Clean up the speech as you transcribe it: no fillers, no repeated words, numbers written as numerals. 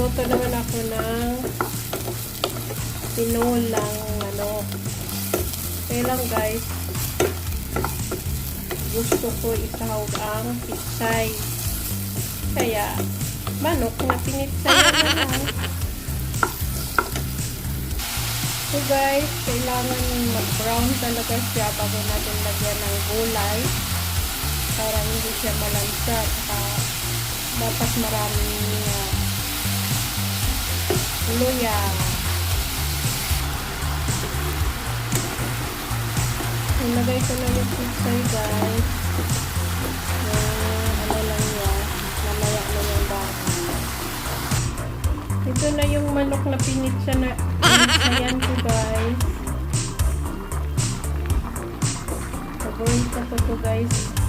Magluto naman ako ng tinolang manok. Kaya lang guys, gusto ko isahog ang pitsay. Kaya, manok na pinitsay na lang. So guys, kailangan mag-brown talaga siya bago natin lagyan ng gulay para hindi siya malansa. Saka dapat maraming luya. Ilagay ko na yung pitsay guys. Ano lang yan, namaya na yung baka. Ito na yung manok na pinitsa na pinitsayan ko guys. Paborito ko to guys.